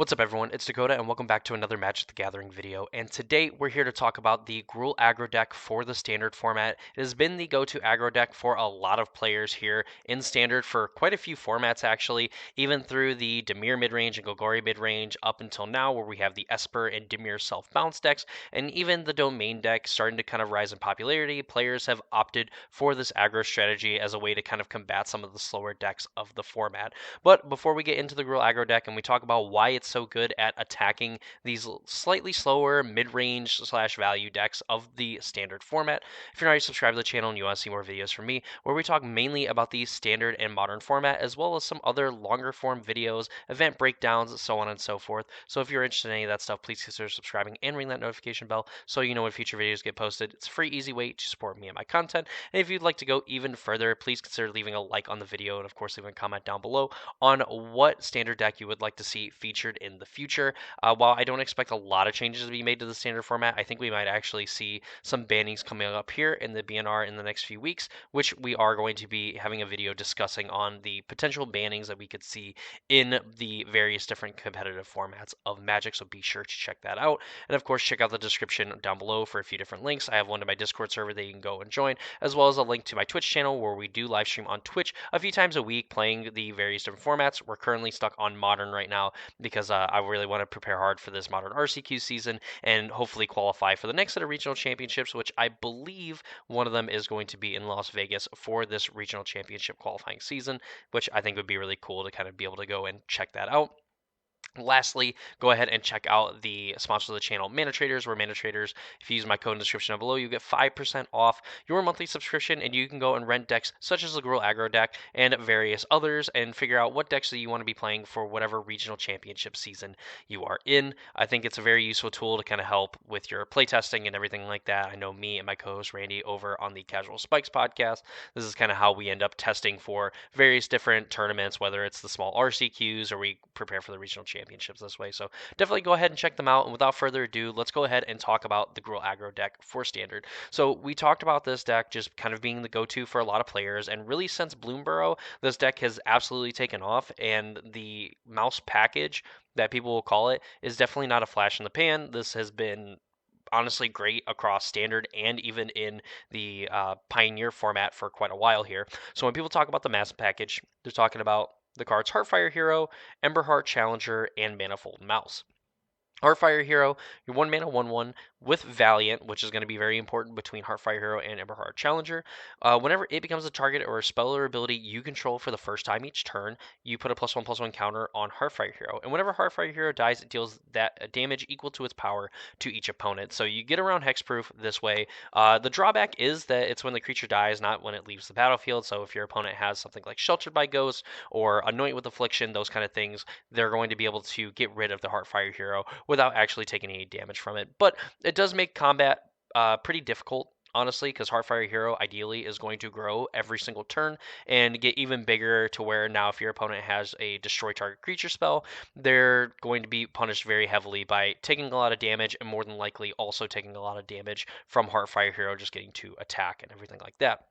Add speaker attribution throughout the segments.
Speaker 1: What's up everyone, it's Dakota and welcome back to another Magic the Gathering video, and today we're here to talk about the Gruul aggro deck for the standard format. It has been the go-to aggro deck for a lot of players here in standard for quite a few formats actually, even through the Dimir midrange and Golgari midrange up until now where we have the Esper and Dimir self-bounce decks, and even the Domain deck starting to kind of rise in popularity. Players have opted for this aggro strategy as a way to kind of combat some of the slower decks of the format. But before we get into the Gruul aggro deck and we talk about why it's so good at attacking these slightly slower mid-range slash value decks of the standard format, if you're not already subscribed to the channel and you want to see more videos from me, where we talk mainly about the standard and modern format, as well as some other longer form videos, event breakdowns, so on and so forth. So if you're interested in any of that stuff, please consider subscribing and ring that notification bell so you know when future videos get posted. It's a free, easy way to support me and my content. And if you'd like to go even further, please consider leaving a like on the video and of course leaving a comment down below on what standard deck you would like to see featured in the future. While I don't expect a lot of changes to be made to the standard format, I think we might actually see some bannings coming up here in the BNR in the next few weeks, which we are going to be having a video discussing on the potential bannings that we could see in the various different competitive formats of Magic, so be sure to check that out. And of course, check out the description down below for a few different links. I have one to my Discord server that you can go and join, as well as a link to my Twitch channel where we do live stream on Twitch a few times a week playing the various different formats. We're currently stuck on Modern right now because I really want to prepare hard for this Modern RCQ season and hopefully qualify for the next set of regional championships, which I believe one of them is going to be in Las Vegas for this regional championship qualifying season, which I think would be really cool to kind of be able to go and check that out. Lastly, go ahead and check out the sponsor of the channel, Manatraders, where Manatraders, if you use my code in the description down below, you get 5% off your monthly subscription, and you can go and rent decks such as the Gruul aggro deck and various others, and figure out what decks that you want to be playing for whatever regional championship season you are in. I think it's a very useful tool to kind of help with your playtesting and everything like that. I know me and my co-host Randy over on the Casual Spikes podcast, this is kind of how we end up testing for various different tournaments, whether it's the small RCQs or we prepare for the regional championships this way. So definitely go ahead and check them out. And without further ado, let's go ahead and talk about the Gruul aggro deck for standard. So we talked about this deck just kind of being the go-to for a lot of players, and really since Bloomborough, this deck has absolutely taken off, and the mouse package that people will call it is definitely not a flash in the pan. This has been honestly great across standard and even in the Pioneer format for quite a while here. So when people talk about the mass package, they're talking about the cards Heartfire Hero, Emberheart Challenger, and Manifold Mouse. Heartfire Hero, your 1 mana 1/1 with Valiant, which is going to be very important between Heartfire Hero and Emberheart Challenger. Whenever it becomes a target or a spell or ability you control for the first time each turn, you put a +1/+1 counter on Heartfire Hero. And whenever Heartfire Hero dies, it deals that damage equal to its power to each opponent. So you get around hexproof this way. The drawback is that it's when the creature dies, not when it leaves the battlefield. So if your opponent has something like Sheltered by Ghost or Anoint with Affliction, those kind of things, they're going to be able to get rid of the Heartfire Hero without actually taking any damage from it. But it does make combat pretty difficult, honestly, because Heartfire Hero ideally is going to grow every single turn and get even bigger to where now if your opponent has a destroy target creature spell, they're going to be punished very heavily by taking a lot of damage and more than likely also taking a lot of damage from Heartfire Hero just getting to attack and everything like that.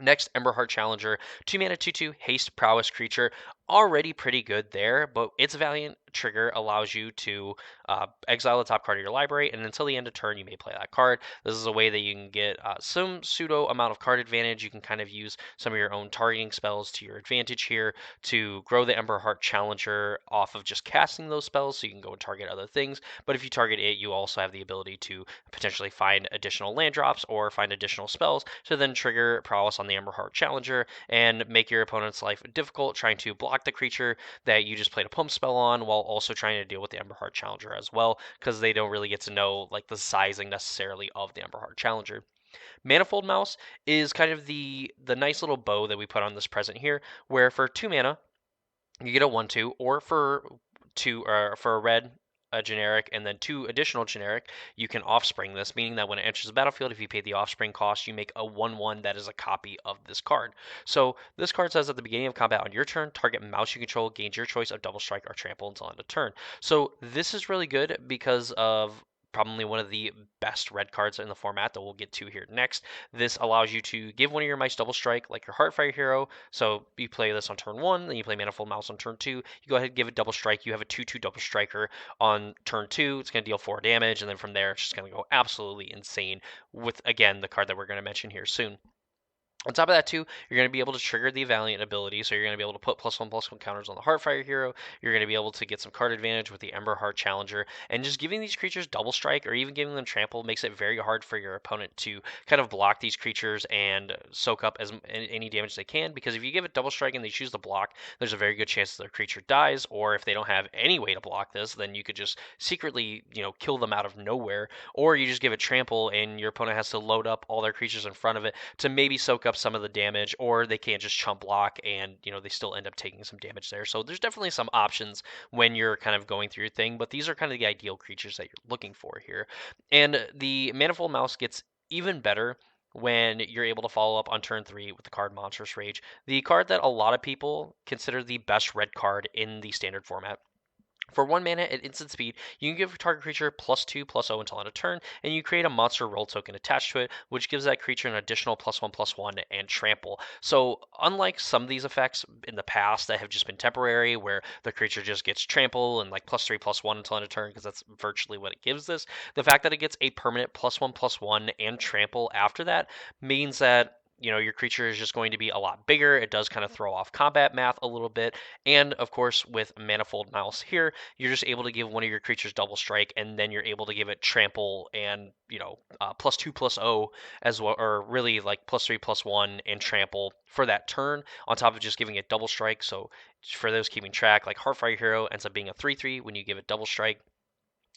Speaker 1: Next, Emberheart Challenger, 2 mana 2/2 haste prowess creature. Already pretty good there, but its Valiant trigger allows you to exile the top card of your library, and until the end of turn, you may play that card. This is a way that you can get some pseudo amount of card advantage. You can kind of use some of your own targeting spells to your advantage here to grow the Emberheart Challenger off of just casting those spells, so you can go and target other things. But if you target it, you also have the ability to potentially find additional land drops or find additional spells to then trigger prowess on the Emberheart Challenger and make your opponent's life difficult, trying to block the creature that you just played a pump spell on, while also trying to deal with the Emberheart Challenger as well, because they don't really get to know like the sizing necessarily of the Emberheart Challenger. Manifold Mouse is kind of the nice little bow that we put on this present here, where for 2 mana you get a 1/2, or for a red, a generic, and then 2 additional generic, you can offspring this, meaning that when it enters the battlefield, if you pay the offspring cost, you make a 1/1 that is a copy of this card. So this card says at the beginning of combat on your turn, target mouse you control gains your choice of double strike or trample until end of turn. So this is really good because of probably one of the best red cards in the format that we'll get to here next. This allows you to give one of your mice double strike, like your Heartfire hero. So you play this on turn 1, then you play Manifold Mouse on turn 2. You go ahead and give it double strike. You have a 2/2 double striker on turn 2. It's going to deal 4 damage, and then from there, it's just going to go absolutely insane with, again, the card that we're going to mention here soon. On top of that, too, you're going to be able to trigger the Valiant ability, so you're going to be able to put +1/+1 counters on the Heartfire hero. You're going to be able to get some card advantage with the Ember Heart Challenger, and just giving these creatures double strike or even giving them trample makes it very hard for your opponent to kind of block these creatures and soak up any damage they can, because if you give it double strike and they choose to block, there's a very good chance that their creature dies, or if they don't have any way to block this, then you could just secretly, kill them out of nowhere, or you just give it trample and your opponent has to load up all their creatures in front of it to maybe soak up some of the damage, or they can't just chump block and they still end up taking some damage there. So there's definitely some options when you're kind of going through your thing, but these are kind of the ideal creatures that you're looking for here. And the Manifold Mouse gets even better when you're able to follow up on turn 3 with the card Monstrous Rage, the card that a lot of people consider the best red card in the standard format. For 1 mana at instant speed, you can give a target creature +2/+0 until end of turn, and you create a monster roll token attached to it, which gives that creature an additional +1/+1 and trample. So, unlike some of these effects in the past that have just been temporary, where the creature just gets trample and like +3/+1 until end of turn, because that's virtually what it gives this, the fact that it gets a permanent +1/+1 and trample after that means that your creature is just going to be a lot bigger. It does kind of throw off combat math a little bit. And of course, with Manifold Mouse here, you're just able to give one of your creatures double strike, and then you're able to give it trample and, +2/+0 as well, or really like +3/+1 and trample for that turn, on top of just giving it double strike. So for those keeping track, like Heartfire Hero ends up being a 3/3 when you give it double strike.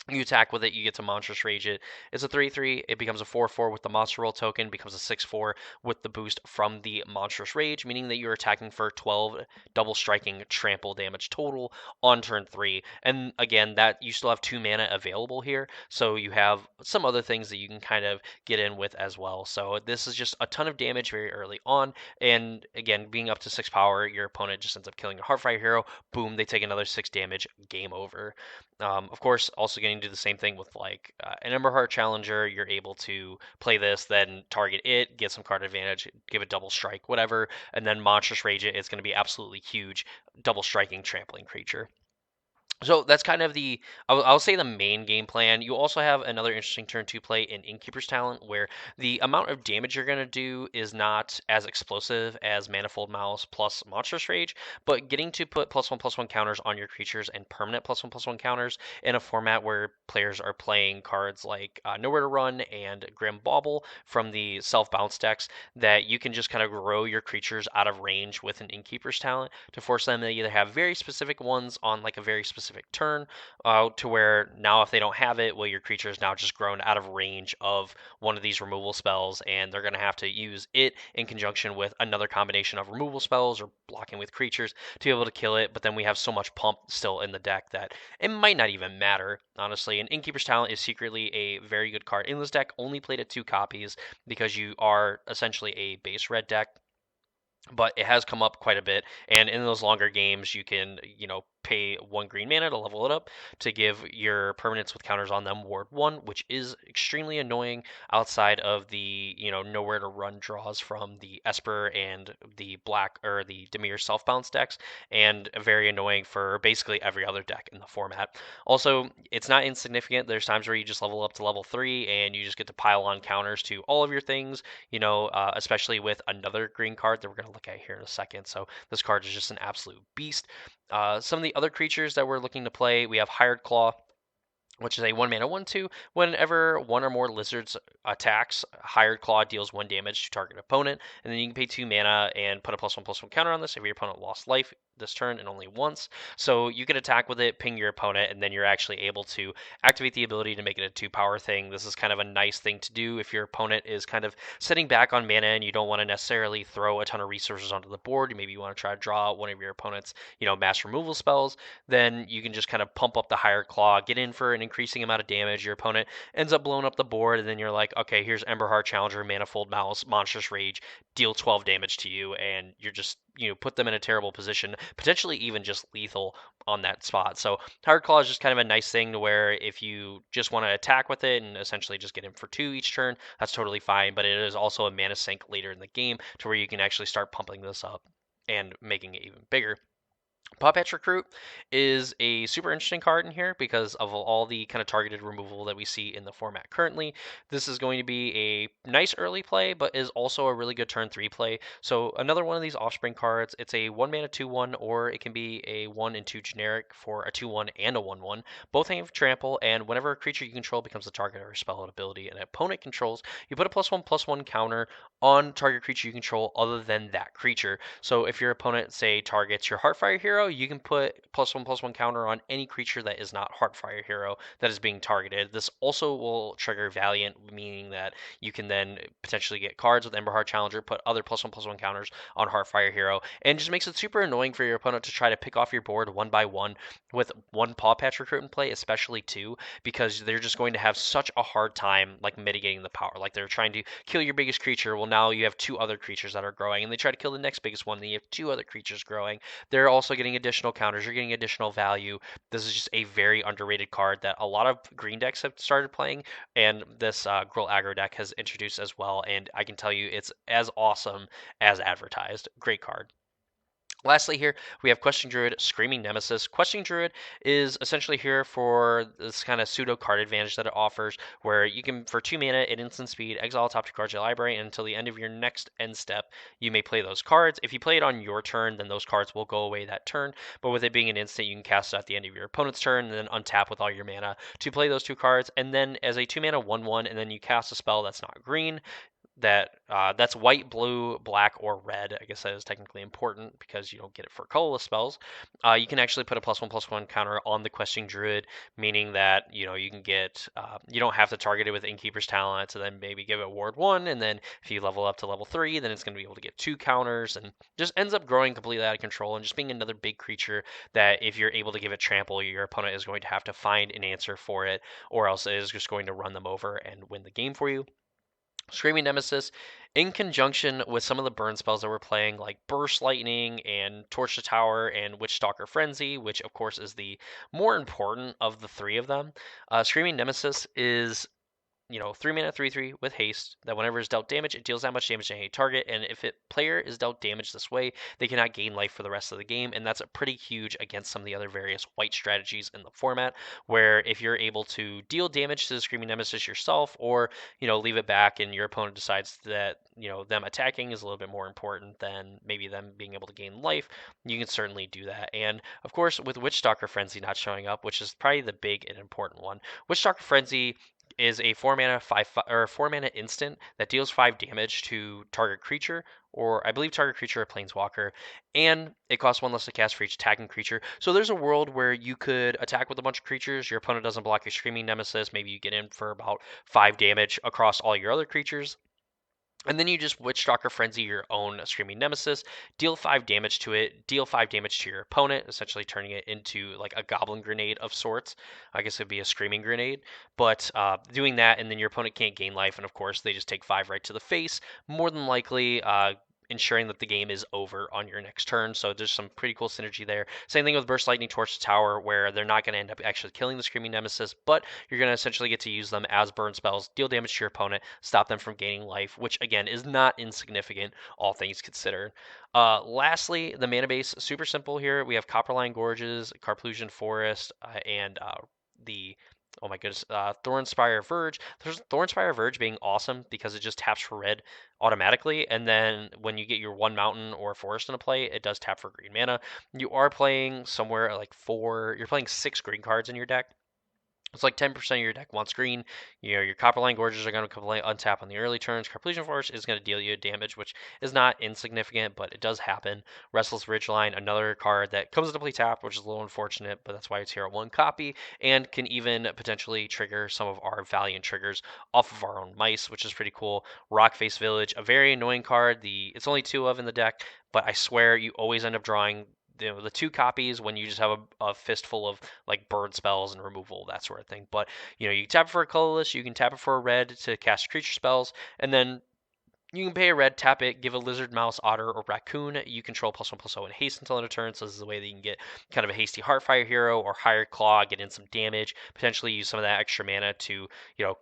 Speaker 1: You attack with it, you get to Monstrous Rage it. It's a 3/3. It becomes a 4/4 with the Monster Roll token, becomes a 6/4 with the boost from the Monstrous Rage, meaning that you're attacking for 12 double striking trample damage total on turn 3. And again, that you still have 2 mana available here, so you have some other things that you can kind of get in with as well. So this is just a ton of damage very early on, and again, being up to 6 power, your opponent just ends up killing a Heartfire hero. Boom, they take another 6 damage, game over. Of course, also getting to do the same thing with like an Ember Heart Challenger. You're able to play this, then target it, get some card advantage, give it double strike, whatever, and then Monstrous Rage it. It's going to be absolutely huge, double striking, trampling creature. So that's kind of I'll say the main game plan. You also have another interesting turn 2 play in Innkeeper's Talent, where the amount of damage you're going to do is not as explosive as Manifold Mouse plus Monstrous Rage, but getting to put +1/+1 counters on your creatures and permanent +1/+1 counters in a format where players are playing cards like Nowhere to Run and Grim Bauble from the self-bounce decks, that you can just kind of grow your creatures out of range with an Innkeeper's Talent to force them to either have very specific ones on like a very specific turn, to where now if they don't have it, well, your creature is now just grown out of range of one of these removal spells, and they're going to have to use it in conjunction with another combination of removal spells or blocking with creatures to be able to kill it. But then we have so much pump still in the deck that it might not even matter, honestly. And Innkeeper's Talent is secretly a very good card in this deck, only played at 2 copies because you are essentially a base red deck, but it has come up quite a bit. And in those longer games, you can, pay 1 green mana to level it up to give your permanents with counters on them Ward 1, which is extremely annoying outside of the, Nowhere to Run draws from the Esper and the Black or the Dimir self bounce decks, and very annoying for basically every other deck in the format. Also, it's not insignificant. There's times where you just level up to level 3 and you just get to pile on counters to all of your things, especially with another green card that we're going to look at here in a second. So this card is just an absolute beast. Some of the other creatures that we're looking to play, we have Hired Claw, which is a 1 mana 1/2. Whenever one or more lizards attacks, Hired Claw deals 1 damage to target opponent, and then you can pay 2 mana and put a +1/+1 counter on this if your opponent lost life this turn and only once. So you can attack with it, ping your opponent, and then you're actually able to activate the ability to make it a 2-power thing. This is kind of a nice thing to do if your opponent is kind of sitting back on mana and you don't want to necessarily throw a ton of resources onto the board. Maybe you want to try to draw out one of your opponent's, mass removal spells. Then you can just kind of pump up the Hired Claw, get in for an increasing amount of damage. Your opponent ends up blowing up the board, and then you're like, okay, here's Emberheart Challenger, Manifold Mouse, Monstrous Rage, deal 12 damage to you, and you're just, put them in a terrible position, potentially even just lethal on that spot. So Hard Claw is just kind of a nice thing to where if you just want to attack with it and essentially just get him for 2 each turn, that's totally fine, but it is also a mana sink later in the game to where you can actually start pumping this up and making it even bigger. Puppet's Recruit is a super interesting card in here because of all the kind of targeted removal that we see in the format currently. This is going to be a nice early play, but is also a really good turn 3 play. So another one of these Offspring cards, it's a 1 mana 2/1, or it can be a 1 and 2 generic for a 2/1 and a 1/1. Both have trample, and whenever a creature you control becomes the target of a spell and ability an opponent controls, you put a +1/+1 counter on target creature you control other than that creature. So if your opponent, say, targets your Heartfire hero, you can put +1/+1 counter on any creature that is not Heartfire hero that is being targeted. This also will trigger Valiant, meaning that you can then potentially get cards with Emberheart Challenger, put other +1/+1 counters on Heartfire hero, and just makes it super annoying for your opponent to try to pick off your board one by one with one Paw Patch Recruit in play, especially two, because they're just going to have such a hard time like mitigating the power. Like they're trying to kill your biggest creature. Well, now you have two other creatures that are growing, and they try to kill the next biggest one, and then you have two other creatures growing. They're also getting additional counters. You're getting additional value. This is just a very underrated card that a lot of green decks have started playing, and this Gruul Aggro deck has introduced as well. And I can tell you, it's as awesome as advertised. Great card. Lastly here, we have Questing Druid, Screaming Nemesis. Questing Druid is essentially here for this kind of pseudo card advantage that it offers, where you can, for 2 mana at instant speed, exile top 2 cards of your library, and until the end of your next end step, you may play those cards. If you play it on your turn, then those cards will go away that turn, but with it being an instant, you can cast it at the end of your opponent's turn, and then untap with all your mana to play those 2 cards, and then as a 2 mana 1/1, and then you cast a spell that's not green, that's white, blue, black, or red. I guess that is technically important because you don't get it for colorless spells. You can actually put a +1/+1 counter on the Questing Druid, meaning that you can get you don't have to target it with Innkeeper's Talent, and then maybe give it Ward 1, and then if you level up to level 3, then it's going to be able to get 2 counters, and just ends up growing completely out of control and just being another big creature that if you're able to give it trample, your opponent is going to have to find an answer for it, or else it is just going to run them over and win the game for you. Screaming Nemesis, in conjunction with some of the burn spells that we're playing, like Burst Lightning and Torch the Tower and Witchstalker Frenzy, which of course is the more important of the 3 of them. Screaming Nemesis is 3 mana 3/3 with haste, that whenever it's dealt damage, it deals that much damage to any target, and if player is dealt damage this way, they cannot gain life for the rest of the game, and that's pretty huge against some of the other various white strategies in the format, where if you're able to deal damage to the Screaming Nemesis yourself, or, leave it back and your opponent decides that, them attacking is a little bit more important than maybe them being able to gain life, you can certainly do that. And of course, with Witchstalker Frenzy not showing up, which is probably the big and important one, Witchstalker Frenzy is a 4 mana instant that deals 5 damage to target creature, or I believe target creature or planeswalker, and it costs 1 less to cast for each attacking creature. So there's a world where you could attack with a bunch of creatures, your opponent doesn't block your Screaming Nemesis, maybe you get in for about 5 damage across all your other creatures. And then you just Witchstalker Frenzy your own Screaming Nemesis, deal 5 damage to it, deal 5 damage to your opponent, essentially turning it into like a Goblin Grenade of sorts. I guess it'd be a Screaming Grenade. But doing that, and then your opponent can't gain life, and of course they just take 5 right to the face, more than likely ensuring that the game is over on your next turn. So there's some pretty cool synergy there. Same thing with Burst Lightning, Torch the Tower, where they're not going to end up actually killing the Screaming Nemesis, but you're going to essentially get to use them as burn spells, deal damage to your opponent, stop them from gaining life, which again is not insignificant, all things considered. Lastly, the mana base, super simple here. We have Copperline Gorges, Carplusian Forest, and the oh my goodness, Thornspire Verge. There's Thornspire Verge being awesome because it just taps for red automatically, and then when you get your one mountain or forest into play, it does tap for green mana. You are playing somewhere like you're playing 6 green cards in your deck. It's like 10% of your deck wants green. Your Copperline Gorges are going to untap on the early turns. Carplusian Forest is going to deal you damage, which is not insignificant, but it does happen. Restless Ridgeline, another card that comes into play tapped, which is a little unfortunate, but that's why it's here at 1 copy, and can even potentially trigger some of our Valiant triggers off of our own mice, which is pretty cool. Rockface Village, a very annoying card. It's only 2 of in the deck, but I swear you always end up drawing the 2 copies when you just have a fistful of like bird spells and removal, that sort of thing. But you can tap it for a colorless, you can tap it for a red to cast creature spells, and then you can pay a red, tap it, give a lizard, mouse, otter, or raccoon. You control +1/+0 and haste until end of turn. So this is a way that you can get kind of a hasty Heartfire hero or higher claw, get in some damage, potentially use some of that extra mana to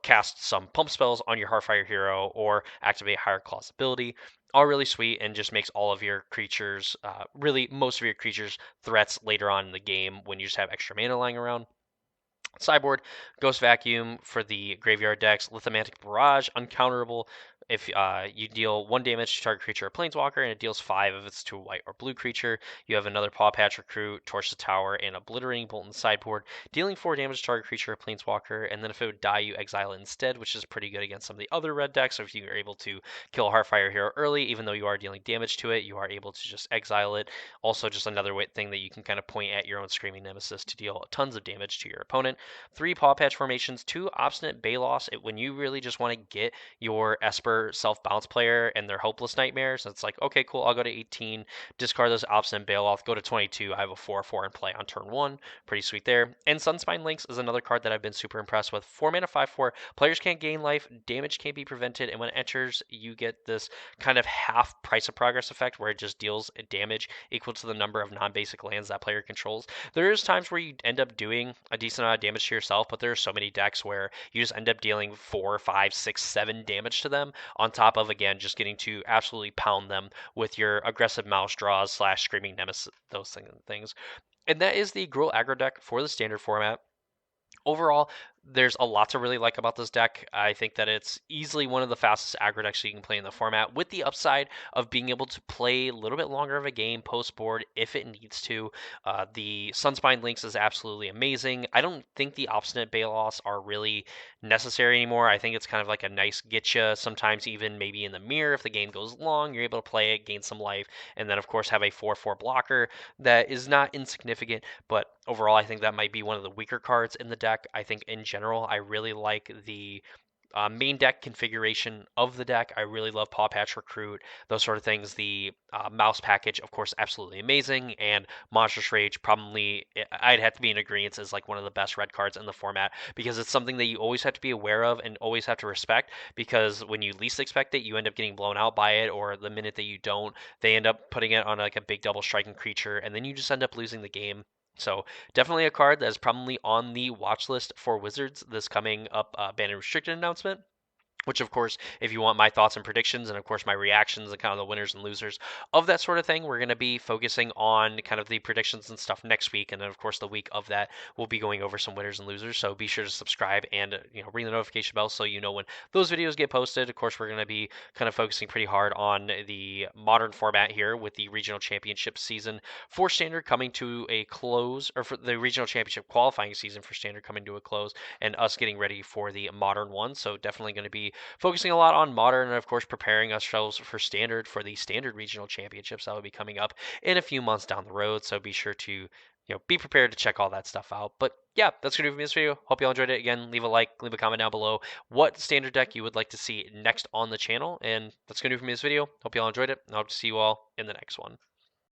Speaker 1: cast some pump spells on your Heartfire hero or activate higher claw's ability. All really sweet and just makes all of your creatures, really most of your creatures, threats later on in the game when you just have extra mana lying around. Sideboard, Ghost Vacuum for the graveyard decks, Lithomantic Barrage, uncounterable. If you deal 1 damage to target creature or planeswalker, and it deals 5 if it's to a white or blue creature. You have another Paw Patch Recruit, Torch the Tower, and Obliterating Bolt in the sideboard, dealing 4 damage to target creature or planeswalker. And then if it would die, you exile it instead, which is pretty good against some of the other red decks. So if you are able to kill a Heartfire hero early, even though you are dealing damage to it, you are able to just exile it. Also, just another thing that you can kind of point at your own Screaming Nemesis to deal tons of damage to your opponent. 3 Paw Patch formations, 2 Obstinate Balos. When you really just want to get your Esper self-bounce player and their Hopeless Nightmares, it's like, okay, cool, I'll go to 18, discard those Obstinate Baloth, go to 22, I have a 4/4 in play on turn 1. Pretty sweet there. And Sunspine Links is another card that I've been super impressed with. 4 mana, 5/4, players can't gain life, damage can't be prevented, and when it enters, you get this kind of half Price of Progress effect where it just deals damage equal to the number of non-basic lands that player controls. There is times where you end up doing a decent amount of damage to yourself, but there are so many decks where you just end up dealing 4, 5, 6, 7 damage to them, on top of, again, just getting to absolutely pound them with your aggressive mouse draws / Screaming Nemesis, those things. And that is the Gruul Aggro deck for the standard format. Overall, there's a lot to really like about this deck. I think that it's easily one of the fastest aggro decks you can play in the format, with the upside of being able to play a little bit longer of a game post-board if it needs to. The Sunspine Links is absolutely amazing. I don't think the Obstinate Balos are really necessary anymore. I think it's kind of like a nice getcha, sometimes even maybe in the mirror. If the game goes long, you're able to play it, gain some life, and then of course have a 4/4 blocker that is not insignificant, but overall I think that might be one of the weaker cards in the deck. I think in general, I really like the main deck configuration of the deck. I really love Paw Patch Recruit, those sort of things. The mouse package, of course, absolutely amazing. And Monstrous Rage, probably, I'd have to be in agreement, is like one of the best red cards in the format, because it's something that you always have to be aware of and always have to respect, because when you least expect it, you end up getting blown out by it, or the minute that you don't, they end up putting it on like a big double striking creature, and then you just end up losing the game. So definitely a card that is probably on the watch list for Wizards this coming up ban and restricted announcement. Which, of course, if you want my thoughts and predictions, and of course my reactions and kind of the winners and losers of that sort of thing, we're going to be focusing on kind of the predictions and stuff next week. And then, of course, the week of that, we'll be going over some winners and losers. So be sure to subscribe and ring the notification bell so you know when those videos get posted. Of course, we're going to be kind of focusing pretty hard on the modern format here, with the regional championship season for Standard coming to a close, or for the regional championship qualifying season for Standard coming to a close, and us getting ready for the modern one. So definitely going to be focusing a lot on modern, and of course preparing ourselves for standard, for the standard regional championships that will be coming up in a few months down the road. So be sure to be prepared to check all that stuff out. But yeah, that's gonna do for me this video. Hope you all enjoyed it. Again, leave a like, leave a comment down below what standard deck you would like to see next on the channel, and that's gonna do for me this video. Hope you all enjoyed it, and I hope to see you all in the next one.